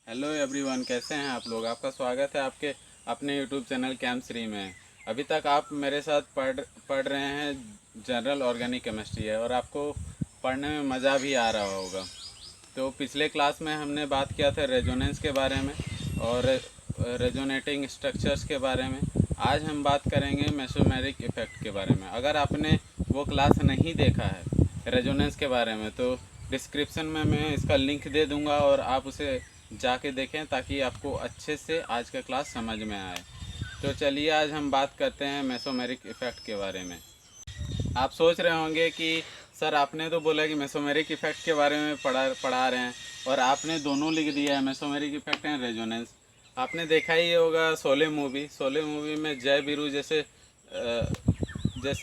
Hello everyone, कैसे हैं आप लोग। आपका स्वागत है आपके अपने यूट्यूब चैनल केमिस्ट्री में। अभी तक आप मेरे साथ पढ़ रहे हैं जनरल ऑर्गेनिक केमिस्ट्री है और आपको पढ़ने में मज़ा भी आ रहा होगा। तो पिछले क्लास में हमने बात किया था रेजोनेंस के बारे में और रेजोनेटिंग स्ट्रक्चर्स के बारे में। आज हम बात करेंगे मेसोमेरिक इफ़ेक्ट के बारे में। अगर आपने वो क्लास नहीं देखा है रेजोनेंस के बारे में तो डिस्क्रिप्शन में मैं इसका लिंक दे दूंगा और आप उसे जाके देखें ताकि आपको अच्छे से आज का क्लास समझ में आए। तो चलिए आज हम बात करते हैं मेसोमेरिक इफ़ेक्ट के बारे में। आप सोच रहे होंगे कि सर आपने तो बोला कि मेसोमेरिक इफ़ेक्ट के बारे में पढ़ा रहे हैं और आपने दोनों लिख दिया है, मेसोमेरिक इफ़ेक्ट एंड रेजोनेंस। आपने देखा ही होगा शोले मूवी में जय वीरू जैसे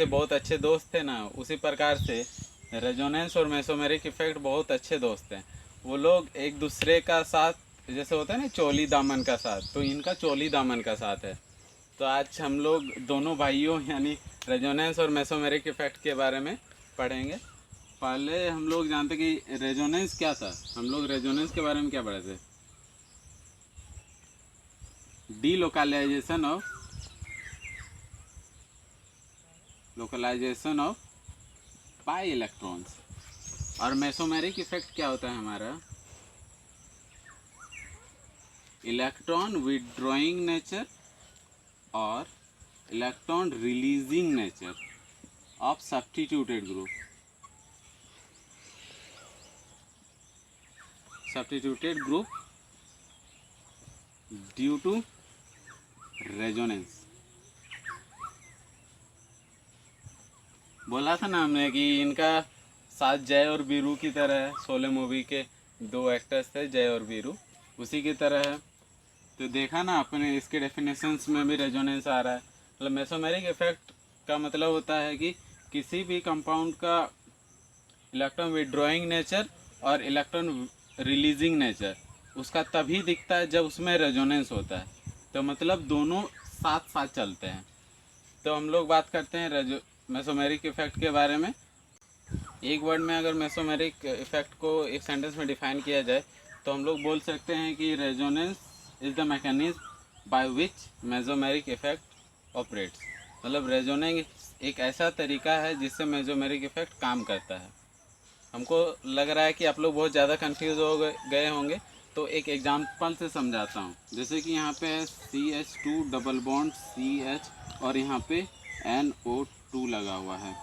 बहुत अच्छे दोस्त थे ना, उसी प्रकार से रेजोनेंस और मेसोमेरिक इफ़ेक्ट बहुत अच्छे दोस्त हैं। वो लोग एक दूसरे का साथ, जैसे होता है ना चोली दामन का साथ, तो इनका चोली दामन का साथ है। तो आज हम लोग दोनों भाइयों यानी रेजोनेंस और मेसोमेरिक इफ़ेक्ट के बारे में पढ़ेंगे। पहले हम लोग जानते कि रेजोनेंस क्या था। हम लोग रेजोनेंस के बारे में क्या पढ़े थे? Delocalization of pi electrons. और मेसोमेरिक इफ़ेक्ट क्या होता है हमारा? इलेक्ट्रॉन विथड्रॉइंग नेचर और electron releasing nature of substituted group due to resonance. बोला था ना हमने कि इनका साथ जय और वीरू की तरह है। शोले मूवी के दो एक्टर्स थे, जय और वीरू, उसी की तरह है। तो देखा ना आपने, इसके डेफिनेशंस में भी रेजोनेंस आ रहा है। मतलब मेसोमेरिक इफेक्ट का मतलब होता है कि किसी भी कंपाउंड का इलेक्ट्रॉन विड्रॉइंग नेचर और इलेक्ट्रॉन रिलीजिंग नेचर उसका तभी दिखता है जब उसमें रेजोनेंस होता है। तो मतलब दोनों साथ साथ चलते हैं। तो हम लोग बात करते हैं मेसोमेरिक इफेक्ट के बारे में। एक वर्ड में अगर मेसोमेरिक इफेक्ट को एक सेंटेंस में डिफाइन किया जाए तो हम लोग बोल सकते हैं कि resonance is the mechanism by which mesomeric effect operates. मतलब रेजोनेंस एक ऐसा तरीका है जिससे मेसोमेरिक इफेक्ट काम करता है। हमको लग रहा है कि आप लोग बहुत ज़्यादा कंफ्यूज हो गए होंगे, तो एक एग्जांपल से समझाता हूँ। जैसे कि यहाँ पे है CH2 डबल बॉन्ड CH और यहाँ पे NO2 लगा हुआ है।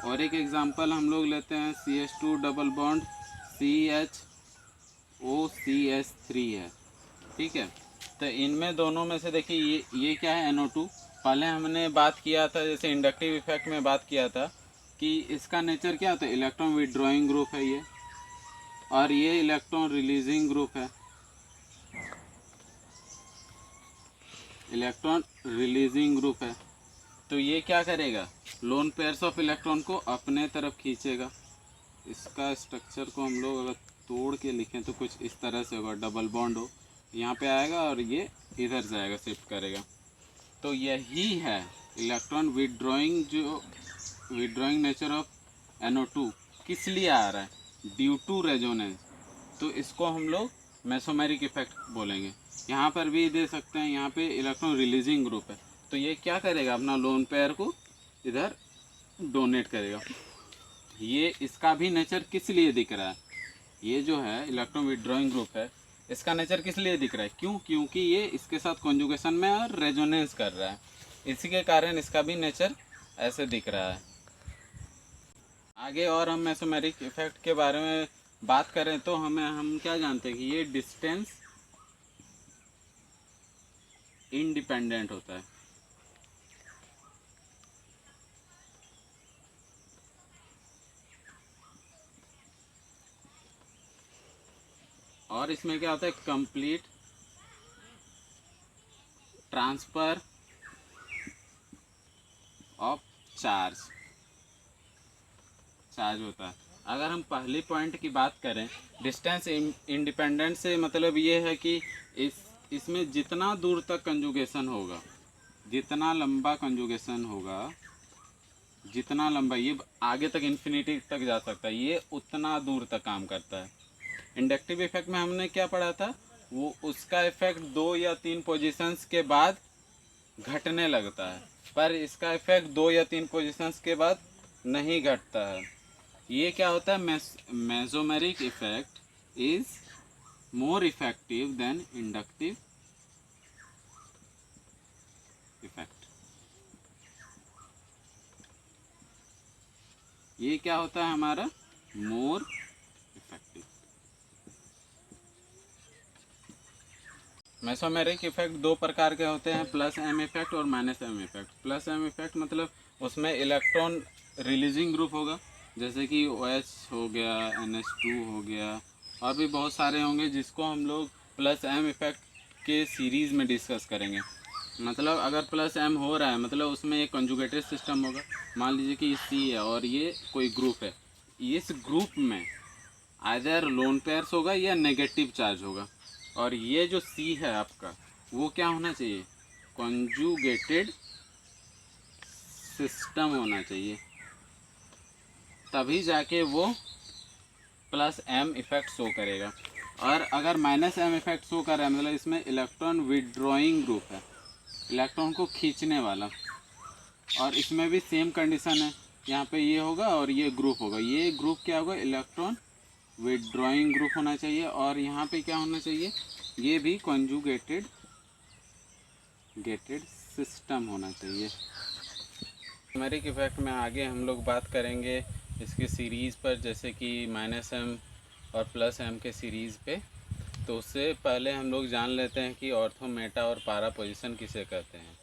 और एक एग्जांपल हम लोग लेते हैं CH2 डबल बॉन्ड CHOCH3 है। ठीक है, तो इनमें दोनों में से देखिए ये क्या है, NO2। पहले हमने बात किया था, जैसे इंडक्टिव इफेक्ट में बात किया था कि इसका नेचर क्या होता है, इलेक्ट्रॉन विड्रॉइंग ग्रुप है ये, और ये इलेक्ट्रॉन रिलीजिंग ग्रुप है, इलेक्ट्रॉन रिलीजिंग ग्रुप है। तो ये क्या करेगा, लोन पेयर्स ऑफ इलेक्ट्रॉन को अपने तरफ खींचेगा। इसका स्ट्रक्चर को हम लोग अगर तोड़ के लिखें तो कुछ इस तरह से होगा, डबल बॉन्ड हो, यहाँ पे आएगा और ये इधर जाएगा, शिफ्ट करेगा। तो यही है electron withdrawing nature of NO2 किस लिए आ रहा है, ड्यू टू रेजोनेंस। तो इसको हम लोग मेसोमेरिक इफेक्ट बोलेंगे। यहाँ पर भी दे सकते हैं, यहाँ पे इलेक्ट्रॉन रिलीजिंग ग्रुप है, तो ये क्या करेगा, अपना लोन पेयर को इधर डोनेट करेगा। ये इसका भी नेचर किस लिए दिख रहा है, ये जो है इलेक्ट्रॉन विड्रॉइंग ग्रुप है, इसका नेचर किस लिए दिख रहा है, क्योंकि ये इसके साथ कॉन्जुगेशन में और रेजोनेंस कर रहा है, इसी के कारण इसका भी नेचर ऐसे दिख रहा है। आगे और हम मेसोमेरिक इफेक्ट के बारे में बात करें तो हम क्या जानते हैं कि ये डिस्टेंस इंडिपेंडेंट होता है। और इसमें क्या होता है, कंप्लीट ट्रांसफर ऑफ चार्ज होता है। अगर हम पहली पॉइंट की बात करें, डिस्टेंस इंडिपेंडेंट से मतलब ये है कि इसमें जितना दूर तक कंजुगेशन होगा, जितना लंबा कंजुगेशन होगा, जितना लंबा ये आगे तक इन्फिनिटी तक जा सकता है, ये उतना दूर तक काम करता है। इंडक्टिव इफेक्ट में हमने क्या पढ़ा था, वो उसका इफेक्ट 2 या 3 पोजीशंस के बाद घटने लगता है, पर इसका इफेक्ट 2 या 3 पोजीशंस के बाद नहीं घटता है। ये क्या होता है, mesomeric effect is more effective than inductive effect. ये क्या होता है हमारा, मोर इफेक्टिव। मेसोमेरिक इफेक्ट दो प्रकार के होते हैं, प्लस एम इफेक्ट और minus m effect. Plus m effect मतलब उसमें इलेक्ट्रॉन रिलीजिंग ग्रुप होगा, जैसे कि OH हो गया, NH2 हो गया, और भी बहुत सारे होंगे जिसको हम लोग प्लस एम इफेक्ट के सीरीज़ में डिस्कस करेंगे। मतलब अगर प्लस एम हो रहा है मतलब उसमें एक कंजुगेटेड सिस्टम होगा। मान लीजिए कि C है और ये कोई ग्रुप है, इस ग्रुप में आइदर लोन पेयर्स होगा या नेगेटिव चार्ज होगा, और ये जो C है आपका वो क्या होना चाहिए, कंजुगेटेड सिस्टम होना चाहिए, तभी जाके वो प्लस एम इफेक्ट शो करेगा। और अगर माइनस एम इफेक्ट शो कर रहा है मतलब इसमें इलेक्ट्रॉन विड्रॉइंग ग्रुप है, इलेक्ट्रॉन को खींचने वाला, और इसमें भी सेम कंडीशन है, यहाँ पे ये होगा और ये ग्रुप होगा। ये ग्रुप क्या होगा, इलेक्ट्रॉन विड्रॉइंग ग्रुप होना चाहिए, और यहाँ पे क्या होना चाहिए, ये भी कंजुगेटेड सिस्टम होना चाहिए। मेसोमेरिक इफेक्ट में आगे हम लोग बात करेंगे इसकी सीरीज़ पर, जैसे कि माइनस एम और प्लस एम के सीरीज़ पे। तो उससे पहले हम लोग जान लेते हैं कि ऑर्थो, मेटा और पारा पोजीशन किसे कहते हैं।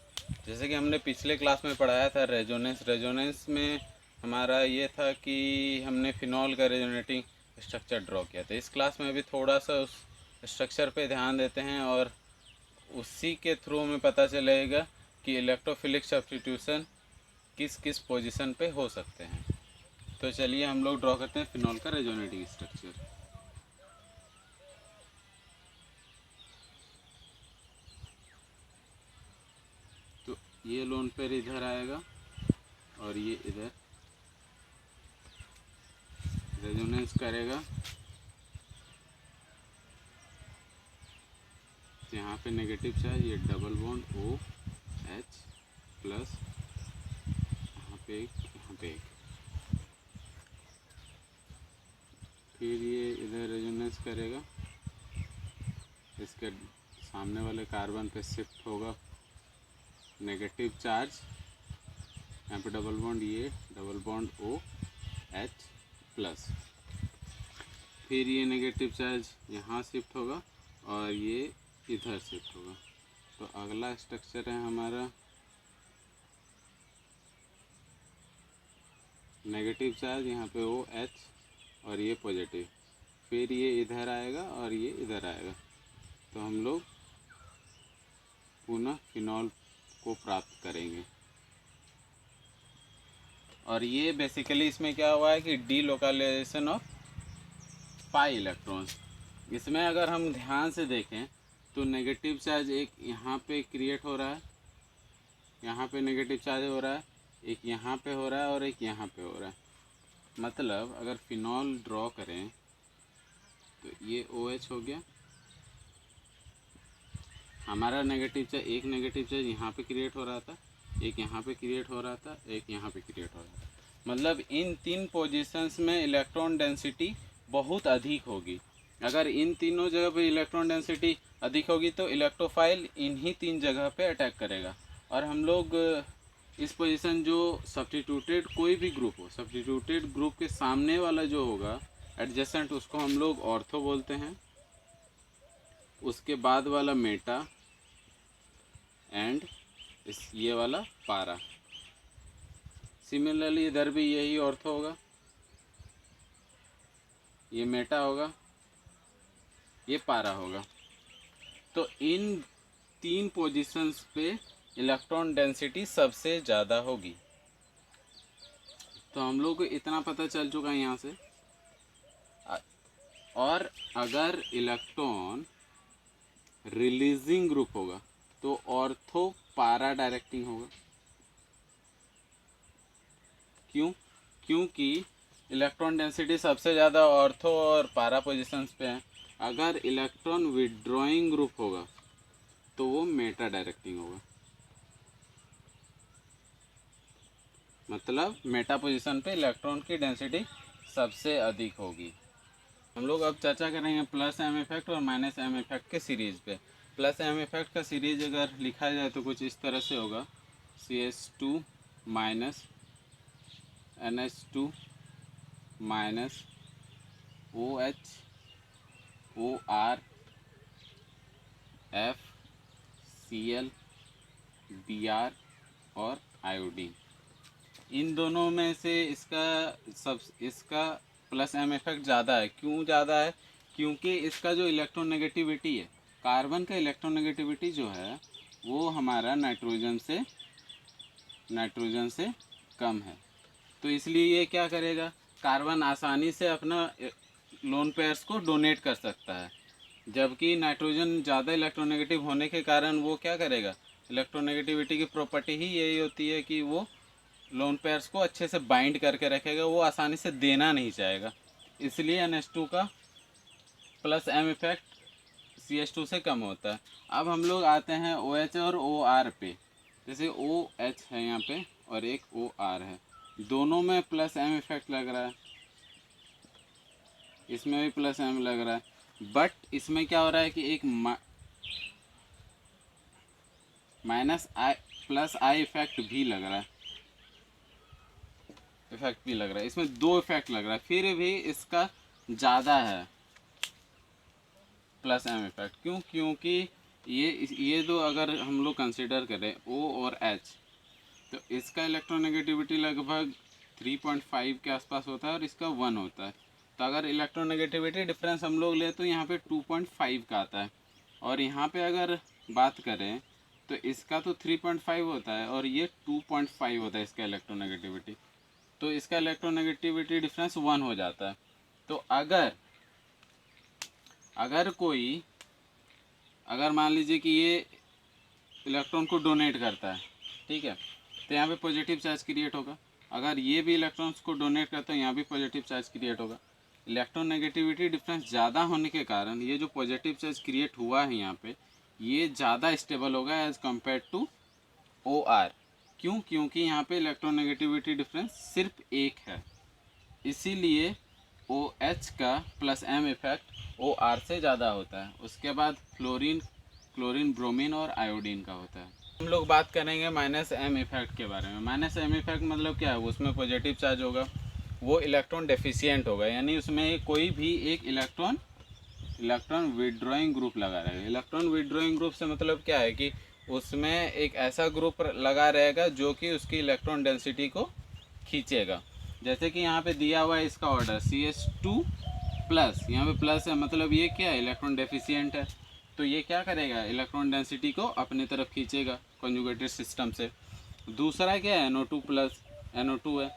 जैसे कि हमने पिछले क्लास में पढ़ाया था रेजोनेंस में हमारा ये था कि हमने फिनॉल का रेजोनेटिंग स्ट्रक्चर ड्रॉ किया था। इस क्लास में भी थोड़ा सा उस स्ट्रक्चर पे ध्यान देते हैं और उसी के थ्रू हमें पता चलेगा कि इलेक्ट्रोफिलिक सब्स्टिट्यूशन किस किस पोजीशन पे हो सकते हैं। तो चलिए हम लोग ड्रॉ करते हैं फिनॉल का रेजोनेटिंग स्ट्रक्चर। तो ये लोन पेयर इधर आएगा और ये इधर रेजोनेंस करेगा, यहाँ पे नेगेटिव चार्ज, ये डबल बॉन्ड OH प्लस, यहाँ पे एक, यहाँ पे एक, फिर ये इधर रेजोनेंस करेगा, इसके सामने वाले कार्बन पे शिफ्ट होगा नेगेटिव चार्ज, यहाँ पे डबल बॉन्ड, ये डबल बॉन्ड OH प्लस, फिर ये नेगेटिव चार्ज यहाँ शिफ्ट होगा और ये इधर शिफ्ट होगा। तो अगला स्ट्रक्चर है हमारा नेगेटिव चार्ज, यहाँ पे OH और ये पॉजिटिव, फिर ये इधर आएगा और ये इधर आएगा। तो हम लोग पुनः फिनॉल को प्राप्त करेंगे। और ये बेसिकली इसमें क्या हुआ है कि delocalization of pi electrons. इसमें अगर हम ध्यान से देखें तो नेगेटिव चार्ज एक यहाँ पे क्रिएट हो रहा है, यहाँ पे नेगेटिव चार्ज हो रहा है, एक यहाँ पे हो रहा है और एक यहाँ पे हो रहा है। मतलब अगर फिनॉल ड्रॉ करें तो ये OH हो गया, हमारा नेगेटिव चार्ज, एक नेगेटिव चार्ज यहाँ पे क्रिएट हो रहा था, एक यहाँ पे क्रिएट हो रहा था, एक यहाँ पे क्रिएट हो रहा था। मतलब इन तीन पोजीशंस में इलेक्ट्रॉन डेंसिटी बहुत अधिक होगी। अगर इन तीनों जगह पे इलेक्ट्रॉन डेंसिटी अधिक होगी तो इलेक्ट्रोफाइल इन्हीं तीन जगह पे अटैक करेगा। और हम लोग इस पोजीशन जो सब्स्टिट्यूटेड कोई भी ग्रुप हो, सब्स्टिट्यूटेड ग्रुप के सामने वाला जो होगा एडजेसेंट, उसको हम लोग ऑर्थो बोलते हैं, उसके बाद वाला मेटा एंड ये वाला पारा। सिमिलरली इधर भी यही ऑर्थो होगा, ये मेटा होगा, ये पारा होगा। तो इन तीन पोजीशंस पे इलेक्ट्रॉन डेंसिटी सबसे ज़्यादा होगी। तो हम लोग को इतना पता चल चुका है यहाँ से। और अगर इलेक्ट्रॉन रिलीजिंग ग्रुप होगा तो ऑर्थो पारा डायरेक्टिंग होगा। क्यों? क्योंकि इलेक्ट्रॉन डेंसिटी सबसे ज़्यादा ऑर्थो और पारा पोजीशंस पे है। अगर इलेक्ट्रॉन विड्रॉइंग ग्रुप होगा तो वो मेटा डायरेक्टिंग होगा, मतलब मेटा पोजीशन पे इलेक्ट्रॉन की डेंसिटी सबसे अधिक होगी। हम लोग अब चर्चा करेंगे प्लस एम इफेक्ट और माइनस एम इफेक्ट के सीरीज पे। प्लस एम इफेक्ट का सीरीज अगर लिखा जाए तो कुछ इस तरह से होगा, CH2 minus NH2 minus OH OR F Cl Br और आयोडीन। इन दोनों में से इसका प्लस एम इफेक्ट ज़्यादा है। क्यों ज़्यादा है? क्योंकि इसका जो इलेक्ट्रोनेगेटिविटी है, कार्बन का इलेक्ट्रोनेगेटिविटी जो है वो हमारा नाइट्रोजन से कम है। तो इसलिए ये क्या करेगा, कार्बन आसानी से अपना लोन पेयर्स को डोनेट कर सकता है, जबकि नाइट्रोजन ज़्यादा इलेक्ट्रोनेगेटिव होने के कारण वो क्या करेगा, इलेक्ट्रोनेगेटिविटी की प्रॉपर्टी ही यही होती है कि वो लोन पेयर्स को अच्छे से बाइंड करके रखेगा, वो आसानी से देना नहीं चाहेगा। इसलिए NH2 का प्लस एम इफेक्ट CH2 से कम होता है। अब हम लोग आते हैं OH और OR पे। जैसे OH है यहाँ पे और एक OR है, दोनों में प्लस एम इफेक्ट लग रहा है, इसमें भी प्लस एम लग रहा है, बट इसमें क्या हो रहा है कि एक minus I plus I effect भी लग रहा है, इसमें दो इफेक्ट लग रहा है, फिर भी इसका ज़्यादा है प्लस एम इफेक्ट। क्यों? क्योंकि ये दो अगर हम लोग कंसिडर करें O और H, तो इसका इलेक्ट्रोनेगेटिविटी लगभग 3.5 के आसपास होता है और इसका 1 होता है। तो अगर इलेक्ट्रोनेगेटिविटी डिफरेंस हम लोग ले तो यहाँ पे 2.5 का आता है, और यहाँ पे अगर बात करें तो इसका तो 3.5 होता है और ये 2.5 होता है इसका इलेक्ट्रोनेगेटिविटी, तो इसका इलेक्ट्रोनेगेटिविटी डिफरेंस 1 हो जाता है। तो अगर मान लीजिए कि ये इलेक्ट्रॉन को डोनेट करता है, ठीक है, तो यहाँ पे पॉजिटिव चार्ज क्रिएट होगा। अगर ये भी इलेक्ट्रॉन्स को डोनेट करता है, यहाँ भी पॉजिटिव चार्ज क्रिएट होगा। इलेक्ट्रॉन नेगेटिविटी डिफरेंस ज़्यादा होने के कारण ये जो पॉजिटिव चार्ज क्रिएट हुआ है यहाँ पे, ये ज़्यादा स्टेबल होगा एज कम्पेयर टू OR। क्यों? क्योंकि यहाँ पे इलेक्ट्रॉन नेगेटिविटी डिफरेंस सिर्फ 1 है, इसीलिए OH का प्लस एम इफेक्ट OR से ज़्यादा होता है। उसके बाद क्लोरीन ब्रोमीन और आयोडीन का होता है। हम लोग बात करेंगे माइनस एम इफेक्ट के बारे में। माइनस एम इफेक्ट मतलब क्या है, उसमें पॉजिटिव चार्ज होगा, वो इलेक्ट्रॉन डेफिशिएंट होगा, यानी उसमें कोई भी एक इलेक्ट्रॉन विड्रॉइंग ग्रुप लगा रहेगा। इलेक्ट्रॉन विड्रॉइंग ग्रुप से मतलब क्या है कि उसमें एक ऐसा ग्रुप लगा रहेगा जो कि उसकी इलेक्ट्रॉन डेंसिटी को खींचेगा। जैसे कि यहाँ पे दिया हुआ है इसका ऑर्डर CH2 प्लस, यहाँ पे प्लस है, मतलब ये क्या है, इलेक्ट्रॉन डेफिशिएंट है, तो ये क्या करेगा, इलेक्ट्रॉन डेंसिटी को अपनी तरफ खींचेगा कॉन्जुगेटेड सिस्टम से। दूसरा क्या है, NO2 प्लस, NO2 है,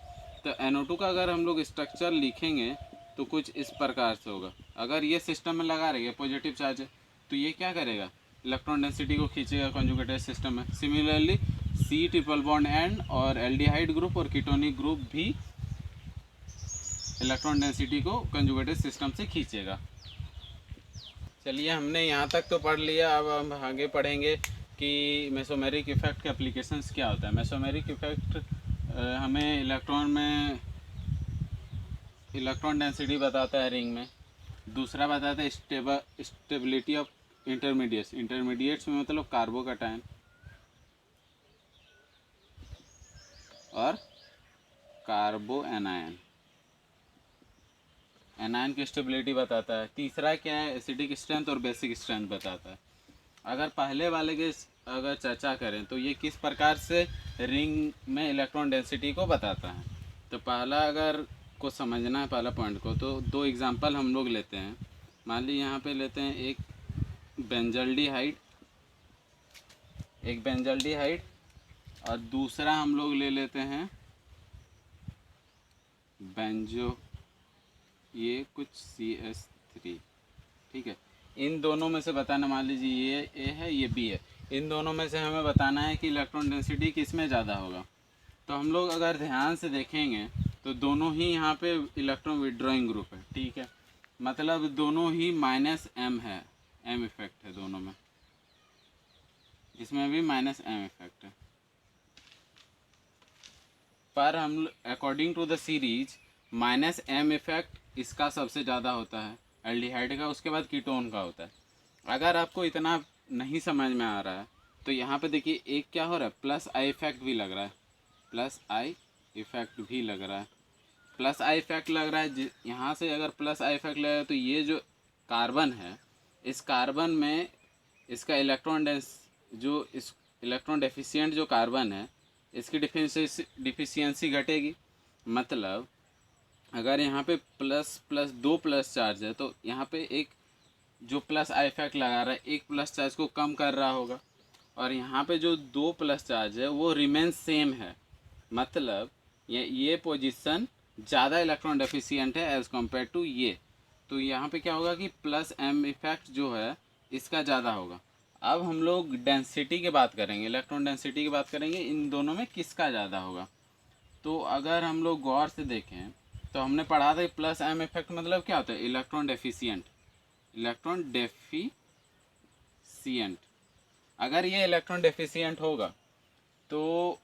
तो NO2 का अगर हम लोग स्ट्रक्चर लिखेंगे तो कुछ इस प्रकार से होगा। अगर ये सिस्टम में लगा रही है पॉजिटिव चार्ज है, तो ये क्या करेगा, इलेक्ट्रॉन डेंसिटी को खींचेगा कॉन्जुगेटेड सिस्टम में। Similarly C triple bond N और एल्डिहाइड ग्रुप और कीटोनिक ग्रुप भी इलेक्ट्रॉन डेंसिटी को कंजुगेटेड सिस्टम से खींचेगा। चलिए, हमने यहाँ तक तो पढ़ लिया, अब हम आगे पढ़ेंगे कि मेसोमेरिक इफेक्ट के एप्लीकेशंस क्या होता है। मेसोमेरिक इफेक्ट हमें इलेक्ट्रॉन डेंसिटी बताता है रिंग में। दूसरा बताता है स्टेबिलिटी ऑफ इंटरमीडिएट्स में मतलब कार्बोकैटायन और कार्बो एनायन की स्टेबिलिटी बताता है। तीसरा क्या है, एसिडिक स्ट्रेंथ और बेसिक स्ट्रेंथ बताता है। अगर पहले वाले के अगर चर्चा करें तो ये किस प्रकार से रिंग में इलेक्ट्रॉन डेंसिटी को बताता है, तो पहला अगर को समझना है पहला पॉइंट को, तो दो एग्जांपल हम लोग लेते हैं। मान ली यहाँ पे लेते हैं एक बेंजल्डिहाइड और दूसरा हम लोग ले लेते हैं बेंजो, ये कुछ CH3, ठीक है। इन दोनों में से बताना, मान लीजिए ये A है ये B है, इन दोनों में से हमें बताना है कि इलेक्ट्रॉन डेंसिटी किस में ज़्यादा होगा। तो हम लोग अगर ध्यान से देखेंगे तो दोनों ही यहाँ पे इलेक्ट्रॉन विड्रॉइंग ग्रुप है, ठीक है। मतलब दोनों ही -m है, m इफेक्ट है दोनों में, इसमें भी -m इफेक्ट है। पर हम according to the series -m effect इसका सबसे ज़्यादा होता है एल्डिहाइड का, उसके बाद कीटोन का होता है। अगर आपको इतना नहीं समझ में आ रहा है तो यहाँ पे देखिए एक क्या हो रहा है, प्लस आई इफेक्ट भी लग रहा है, प्लस आई इफेक्ट भी लग रहा है, प्लस आई इफेक्ट लग रहा है। यहाँ से अगर प्लस आई इफेक्ट लगेगा तो ये जो कार्बन है, इस कार्बन में इसका इलेक्ट्रॉन डेंस, जो इस इलेक्ट्रॉन डेफिशिएंट जो कार्बन है, इसकी डिफिशियंसी घटेगी। मतलब अगर यहाँ पे प्लस प्लस दो प्लस चार्ज है तो यहाँ पे एक जो प्लस आई इफेक्ट लगा रहा है एक प्लस चार्ज को कम कर रहा होगा, और यहाँ पे जो दो प्लस चार्ज है वो रिमेन सेम है। मतलब ये पोजीशन ज़्यादा इलेक्ट्रॉन डेफिशिएंट है एज़ कम्पेयर टू ये, तो यहाँ पे क्या होगा कि प्लस m इफेक्ट जो है इसका ज़्यादा होगा। अब हम लोग डेंसिटी की बात करेंगे, इलेक्ट्रॉन डेंसिटी की बात करेंगे, इन दोनों में किसका ज़्यादा होगा। तो अगर हम लोग गौर से देखें तो हमने पढ़ा था प्लस m इफेक्ट मतलब क्या होता है, इलेक्ट्रॉन डेफिशिएंट, इलेक्ट्रॉन डेफिशिएंट। अगर ये इलेक्ट्रॉन डेफिशिएंट होगा तो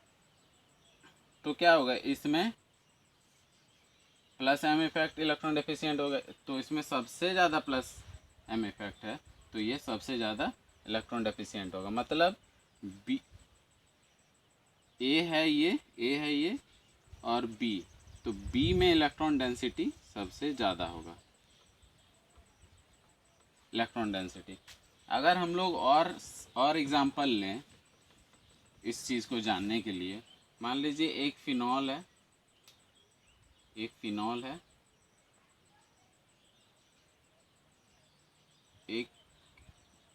क्या होगा, इसमें plus m effect electron deficient होगा, तो इसमें सबसे ज़्यादा प्लस m इफेक्ट है तो ये सबसे ज़्यादा इलेक्ट्रॉन डेफिशिएंट होगा। मतलब बी ए है ये और बी, तो बी में इलेक्ट्रॉन डेंसिटी सबसे ज़्यादा होगा, इलेक्ट्रॉन डेंसिटी। अगर हम लोग और एग्जांपल लें इस चीज़ को जानने के लिए, मान लीजिए एक फिनॉल है, एक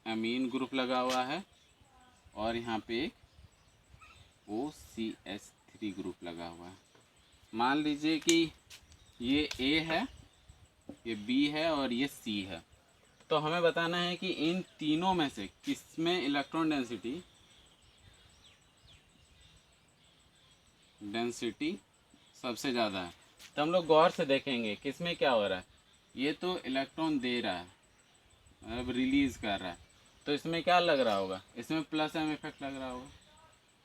अमीन ग्रुप लगा हुआ है और यहाँ पे एक OCH3 ग्रुप लगा हुआ है। मान लीजिए कि ये A है, ये B है और ये C है। तो हमें बताना है कि इन तीनों में से किसमें इलेक्ट्रॉन डेंसिटी सबसे ज़्यादा है। तो हम लोग गौर से देखेंगे किसमें क्या हो रहा है, ये तो इलेक्ट्रॉन दे रहा है, अब रिलीज़ कर रहा है, तो इसमें क्या लग रहा होगा, इसमें प्लस m इफेक्ट लग रहा होगा।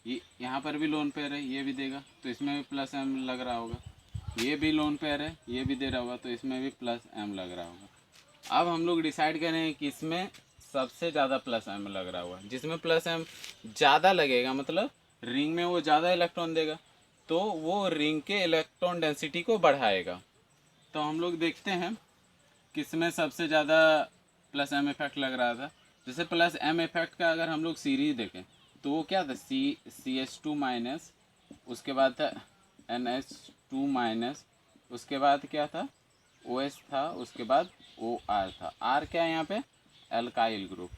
ये यहाँ पर भी लोन पेयर है, ये भी देगा तो इसमें भी प्लस m लग रहा होगा, ये भी लोन पेयर है, ये भी दे रहा होगा तो इसमें भी प्लस m लग रहा होगा। अब हम लोग डिसाइड करें कि इसमें सबसे ज़्यादा प्लस m लग रहा होगा। जिसमें प्लस m ज़्यादा लगेगा मतलब रिंग में वो ज़्यादा इलेक्ट्रॉन देगा, तो वो रिंग के इलेक्ट्रॉन डेंसिटी को बढ़ाएगा। तो हम लोग देखते हैं किसमें सबसे ज़्यादा प्लस m इफेक्ट लग रहा था। जैसे प्लस m इफेक्ट का अगर हम लोग सीरीज देखें तो वो क्या था, CH2 माइनस, उसके बाद था NH2 माइनस, उसके बाद क्या था OH था, उसके बाद OR था। R क्या है यहाँ पे, एल्काइल ग्रुप।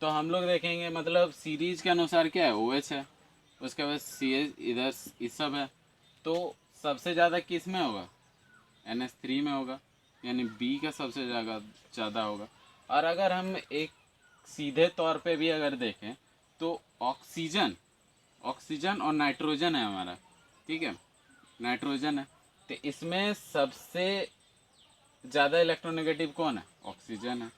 तो हम लोग देखेंगे मतलब सीरीज के अनुसार क्या है, OH है, उसके बाद CH इधर इस सब है, तो सबसे ज़्यादा किस में होगा, NH3 में होगा, यानी B का सबसे ज़्यादा होगा। और अगर हम एक सीधे तौर पे भी अगर देखें तो ऑक्सीजन और नाइट्रोजन है हमारा, ठीक है, नाइट्रोजन है, तो इसमें सबसे ज़्यादा इलेक्ट्रोनेगेटिव कौन है, ऑक्सीजन है।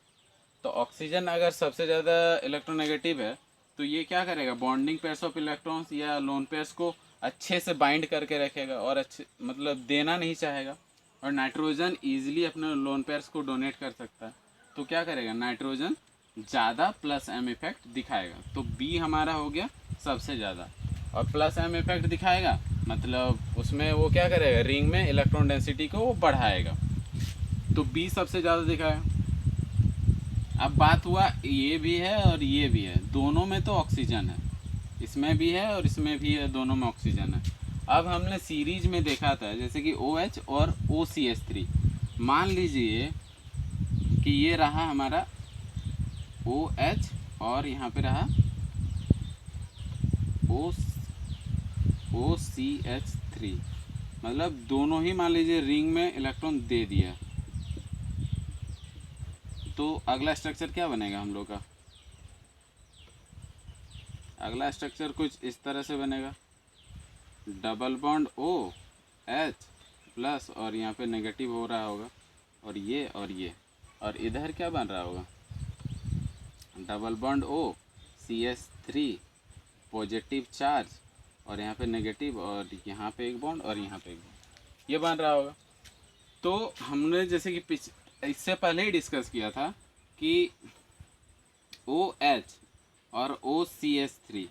तो ऑक्सीजन अगर सबसे ज़्यादा इलेक्ट्रोनेगेटिव है तो ये क्या करेगा, बॉन्डिंग पेयर्स ऑफ इलेक्ट्रॉन्स या लोन पेयर्स को अच्छे से बाइंड करके रखेगा और अच्छे मतलब देना नहीं चाहेगा। और नाइट्रोजन ईजिली अपने लोन पेयर्स को डोनेट कर सकता है, तो क्या करेगा, नाइट्रोजन ज़्यादा प्लस m इफेक्ट दिखाएगा। तो B हमारा हो गया सबसे ज़्यादा, और प्लस m इफेक्ट दिखाएगा मतलब उसमें वो क्या करेगा, रिंग में इलेक्ट्रॉन डेंसिटी को वो बढ़ाएगा, तो B सबसे ज़्यादा दिखाएगा। अब बात हुआ ये भी है और ये भी है, दोनों में तो ऑक्सीजन है, इसमें भी है और इसमें भी है, दोनों में ऑक्सीजन है। अब हमने सीरीज में देखा था जैसे कि OH और OCH3, मान लीजिए कि ये रहा हमारा OH और यहाँ पे रहा OCH3, मतलब दोनों ही मान लीजिए रिंग में इलेक्ट्रॉन दे दिया, तो अगला स्ट्रक्चर क्या बनेगा हम लोग का, अगला स्ट्रक्चर कुछ इस तरह से बनेगा, डबल बॉन्ड OH प्लस और यहाँ पे नेगेटिव हो रहा होगा, और ये और इधर क्या बन रहा होगा, double bond O CH3 positive charge, और यहाँ पे नेगेटिव, और यहाँ पे एक बॉन्ड और यहाँ पे एक बॉन्ड, ये बन रहा होगा। तो हमने जैसे कि इससे पहले ही डिस्कस किया था कि OH और OCH3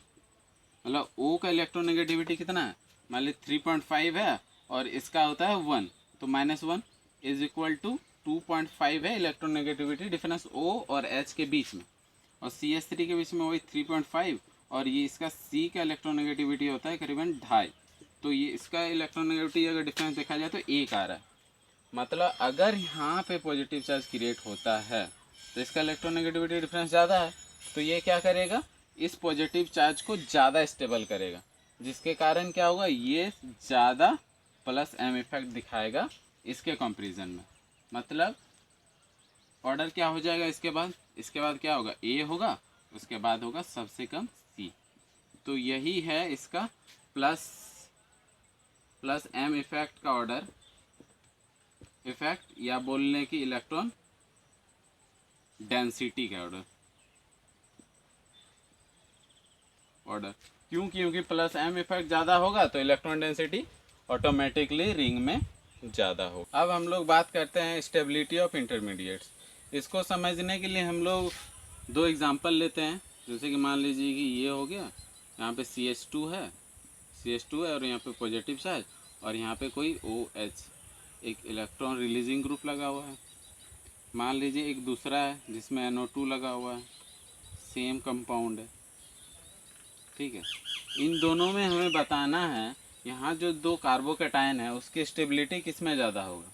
मतलब O का इलेक्ट्रोनेगेटिविटी कितना है, मान ली 3.5 है और इसका होता है 1, तो -1 इज इक्वल टू 2.5 है इलेक्ट्रोनेगेटिविटी डिफरेंस O और H के बीच में, और CH3 के बीच में वही 3.5, और ये इसका C का इलेक्ट्रोनेगेटिविटी होता है करीबन 2.5, तो ये इसका इलेक्ट्रोनेगेटिविटी अगर डिफरेंस देखा जाए तो 1 आ रहा है। मतलब अगर यहाँ पे पॉजिटिव चार्ज क्रिएट होता है तो इसका इलेक्ट्रोनेगेटिविटी डिफरेंस ज़्यादा है, तो ये क्या करेगा, इस पॉजिटिव चार्ज को ज़्यादा स्टेबल करेगा, जिसके कारण क्या होगा, ये ज़्यादा प्लस M इफेक्ट दिखाएगा इसके कंपैरिजन में। मतलब ऑर्डर क्या हो जाएगा इसके बाद क्या होगा, A होगा, उसके बाद होगा सबसे कम C, तो यही है इसका प्लस M इफेक्ट का ऑर्डर इफेक्ट, या बोलने की इलेक्ट्रॉन डेंसिटी का ऑर्डर क्योंकि प्लस M इफेक्ट ज़्यादा होगा तो इलेक्ट्रॉन डेंसिटी ऑटोमेटिकली रिंग में ज़्यादा होगा। अब हम लोग बात करते हैं स्टेबिलिटी ऑफ इंटरमीडिएट्स। इसको समझने के लिए हम लोग 2 एग्जांपल लेते हैं। जैसे कि मान लीजिए कि ये हो गया, यहाँ पे CH2 है और यहाँ पे पॉजिटिव चार्ज, और यहाँ पे कोई OH एक इलेक्ट्रॉन रिलीजिंग ग्रुप लगा हुआ है। मान लीजिए एक दूसरा है जिसमें NO2 लगा हुआ है, सेम कंपाउंड है, ठीक है। इन दोनों में हमें बताना है यहाँ जो 2 कार्बोकैटायन है उसकी स्टेबिलिटी किस में ज़्यादा होगा।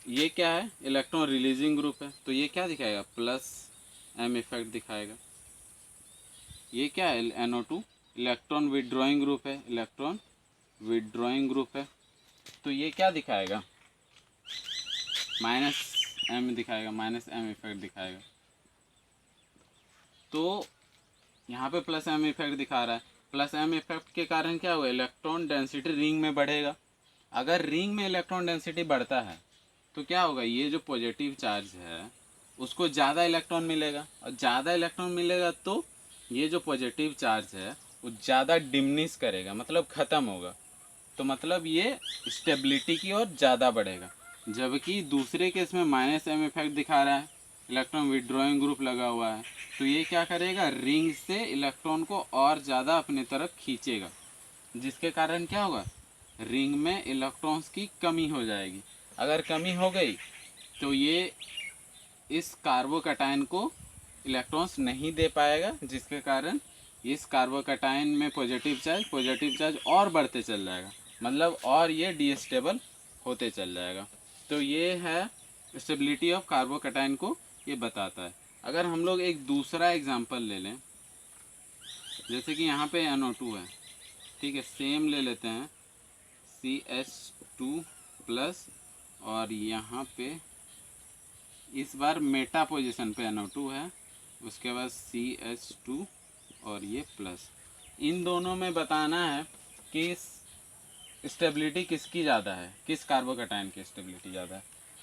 ये क्या है, इलेक्ट्रॉन रिलीजिंग ग्रुप है, तो ये क्या दिखाएगा, प्लस M इफेक्ट दिखाएगा। ये क्या है, NO2 इलेक्ट्रॉन विड्रॉइंग ग्रुप है, तो ये क्या दिखाएगा, -M दिखाएगा, -M इफेक्ट दिखाएगा। तो यहाँ पे प्लस M इफेक्ट दिखा रहा है, प्लस M इफेक्ट के कारण क्या हुआ, इलेक्ट्रॉन डेंसिटी रिंग में बढ़ेगा। अगर रिंग में इलेक्ट्रॉन डेंसिटी बढ़ता है तो क्या होगा, ये जो पॉजिटिव चार्ज है उसको ज़्यादा इलेक्ट्रॉन मिलेगा, और ज़्यादा इलेक्ट्रॉन मिलेगा तो ये जो पॉजिटिव चार्ज है वो ज़्यादा डिमिनिश करेगा, मतलब ख़त्म होगा, तो मतलब ये स्टेबिलिटी की ओर ज़्यादा बढ़ेगा। जबकि दूसरे केस में -M इफेक्ट दिखा रहा है, इलेक्ट्रॉन विड्रॉइंग ग्रुप लगा हुआ है, तो ये क्या करेगा, रिंग से इलेक्ट्रॉन को और ज़्यादा अपनी तरफ खींचेगा, जिसके कारण क्या होगा, रिंग में इलेक्ट्रॉन्स की कमी हो जाएगी। अगर कमी हो गई तो ये इस कार्बोकैटायन को इलेक्ट्रॉन्स नहीं दे पाएगा, जिसके कारण इस कार्बोकैटायन में पॉजिटिव चार्ज और बढ़ते चल जाएगा, मतलब और ये डीस्टेबल होते चल जाएगा। तो ये है स्टेबिलिटी ऑफ कार्बोकैटायन को ये बताता है। अगर हम लोग एक दूसरा एग्जांपल ले लें, जैसे कि यहाँ पे NO2 है, ठीक है, सेम ले लेते हैं CH2 प्लस, और यहाँ पे इस बार मेटा पोजीशन पे NO2 है, उसके बाद CH2 और ये प्लस। इन दोनों में बताना है कि स्टेबिलिटी किसकी ज़्यादा है, किस कार्बोकैटायन की स्टेबिलिटी ज़्यादा है।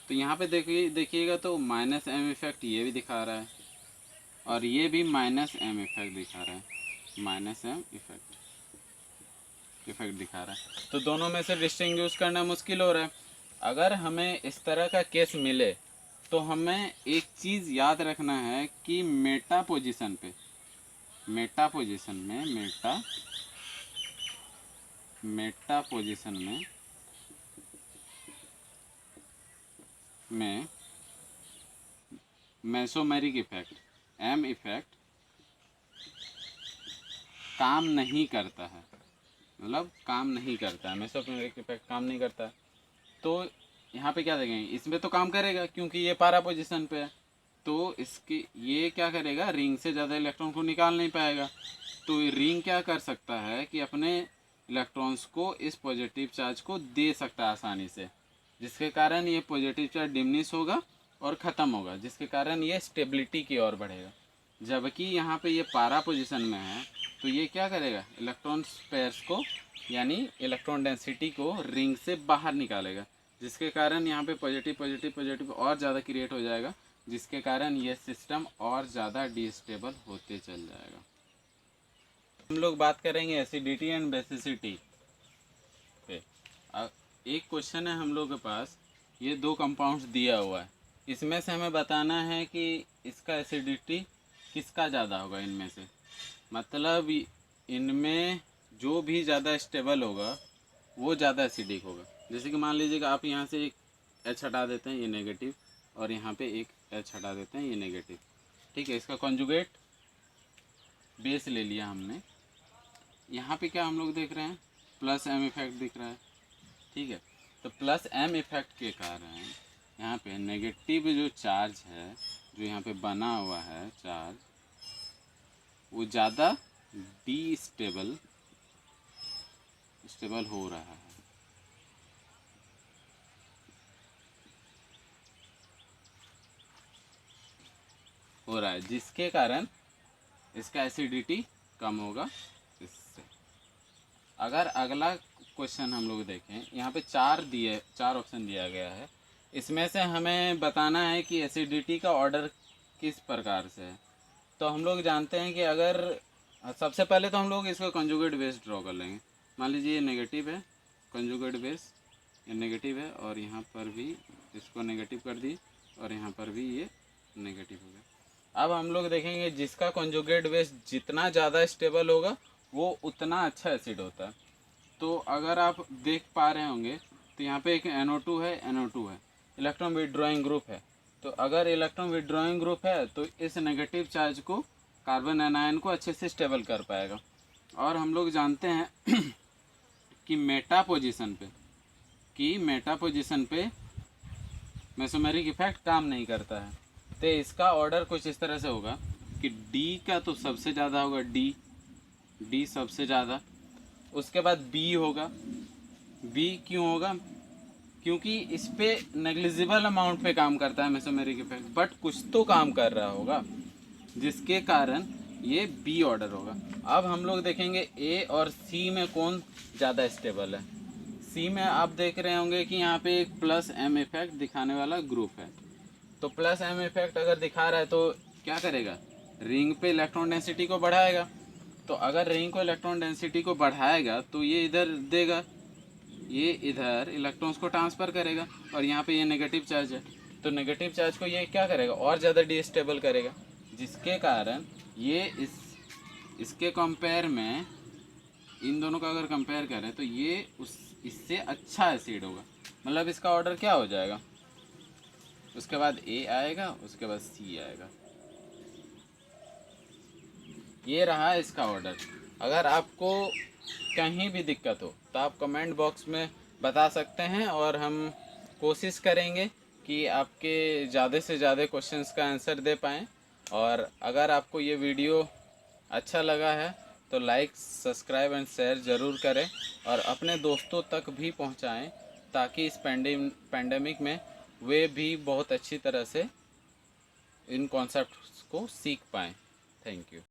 तो यहाँ पे देखिएगा तो -M इफेक्ट ये भी दिखा रहा है, और ये भी -M इफेक्ट दिखा रहा है, -M इफेक्ट दिखा रहा है। तो दोनों में से डिस्टिंग्विश करना मुश्किल हो रहा है। अगर हमें इस तरह का केस मिले तो हमें एक चीज़ याद रखना है कि मेटा पोजीशन में मेसोमेरिक इफेक्ट M इफेक्ट काम नहीं करता है, मेसोमेरिक इफेक्ट काम नहीं करता है। तो यहाँ पे क्या देखेंगे, इसमें तो काम करेगा क्योंकि ये पारा पोजीशन पे है, तो इसकी ये क्या करेगा, रिंग से ज़्यादा इलेक्ट्रॉन को निकाल नहीं पाएगा। तो रिंग क्या कर सकता है कि अपने इलेक्ट्रॉन्स को इस पॉजिटिव चार्ज को दे सकता है आसानी से, जिसके कारण ये पॉजिटिव चार्ज डिमिनिश होगा और ख़त्म होगा, जिसके कारण ये स्टेबिलिटी की ओर बढ़ेगा। जबकि यहाँ पे ये पारा पोजीशन में है तो ये क्या करेगा, इलेक्ट्रॉन पेयर्स को यानी इलेक्ट्रॉन डेंसिटी को रिंग से बाहर निकालेगा, जिसके कारण यहाँ पे पॉजिटिव पॉजिटिव पॉजिटिव और ज़्यादा क्रिएट हो जाएगा, जिसके कारण ये सिस्टम और ज़्यादा डिस्टेबल होते चल जाएगा। हम लोग बात करेंगे एसिडिटी एंड बेसिसिटी पे। एक क्वेश्चन है हम लोग के पास, ये दो कंपाउंड्स दिया हुआ है, इसमें से हमें बताना है कि इसका एसिडिटी किसका ज़्यादा होगा इनमें से। मतलब इनमें जो भी ज़्यादा स्टेबल होगा वो ज़्यादा एसिडिक होगा। जैसे कि मान लीजिए कि आप यहाँ से एक एच हटा देते हैं, ये नेगेटिव, और यहाँ पे एक एच हटा देते हैं, ये नेगेटिव, ठीक है। इसका कॉन्जुगेट बेस ले लिया हमने। यहाँ पे क्या हम लोग देख रहे हैं, प्लस एम इफेक्ट दिख रहा है, ठीक है। तो प्लस एम इफेक्ट के कारण यहाँ पे नेगेटिव जो चार्ज है, जो यहाँ पे बना हुआ है चार्ज, वो ज़्यादा स्टेबल हो रहा है। जिसके कारण इसका एसिडिटी कम होगा इससे। अगर अगला क्वेश्चन हम लोग देखें, यहाँ पे चार ऑप्शन दिया गया है, इसमें से हमें बताना है कि एसिडिटी का ऑर्डर किस प्रकार से है। तो हम लोग जानते हैं कि अगर सबसे पहले तो हम लोग इसका कंजुगेट बेस ड्रॉ कर लेंगे। मान लीजिए ये नेगेटिव है, कंजुगेट बेस ये नेगेटिव है, और यहाँ पर भी इसको नेगेटिव कर दी, और यहाँ पर भी ये नेगेटिव हो गया। अब हम लोग देखेंगे जिसका कंजुगेट बेस जितना ज़्यादा स्टेबल होगा वो उतना अच्छा एसिड होता है। तो अगर आप देख पा रहे होंगे तो यहाँ पे एक NO2 है, NO2 है, इलेक्ट्रॉन विड्रॉइंग ग्रुप है। तो अगर इलेक्ट्रॉन विड्रॉइंग ग्रुप है तो इस नेगेटिव चार्ज को, कार्बन एनायन को अच्छे से स्टेबल कर पाएगा। और हम लोग जानते हैं कि मेटा पोजीशन पे मेसोमेरिक इफेक्ट काम नहीं करता है। तो इसका ऑर्डर कुछ इस तरह से होगा कि D का तो सबसे ज़्यादा होगा, डी सबसे ज़्यादा, उसके बाद बी होगा। बी क्यों होगा, क्योंकि इस पे नेग्लिजिबल अमाउंट पे काम करता है मेसोमेरिक इफेक्ट, बट कुछ तो काम कर रहा होगा, जिसके कारण ये बी ऑर्डर होगा। अब हम लोग देखेंगे ए और सी में कौन ज़्यादा स्टेबल है। सी में आप देख रहे होंगे कि यहाँ पे एक प्लस एम इफेक्ट दिखाने वाला ग्रुप है। तो प्लस एम इफेक्ट अगर दिखा रहा है तो क्या करेगा, रिंग पे इलेक्ट्रॉन डेंसिटी को बढ़ाएगा। तो अगर रिंग को इलेक्ट्रॉन डेंसिटी को बढ़ाएगा तो ये इधर देगा, ये इधर इलेक्ट्रॉन्स को ट्रांसफ़र करेगा, और यहाँ पे ये नेगेटिव चार्ज है तो नेगेटिव चार्ज को ये क्या करेगा, और ज़्यादा डिस्टेबल करेगा, जिसके कारण ये इसके कंपेयर में, इन दोनों का अगर कंपेयर करें तो ये इससे अच्छा एसिड होगा। मतलब इसका ऑर्डर क्या हो जाएगा, उसके बाद ए आएगा, उसके बाद सी आएगा। ये रहा इसका ऑर्डर। अगर आपको कहीं भी दिक्कत हो तो आप कमेंट बॉक्स में बता सकते हैं, और हम कोशिश करेंगे कि आपके ज़्यादा से ज़्यादा क्वेश्चंस का आंसर दे पाएँ। और अगर आपको ये वीडियो अच्छा लगा है तो लाइक, सब्सक्राइब एंड शेयर ज़रूर करें, और अपने दोस्तों तक भी पहुंचाएं, ताकि इस पैंडेमिक में वे भी बहुत अच्छी तरह से इन कॉन्सेप्ट्स को सीख पाएँ। Thank you.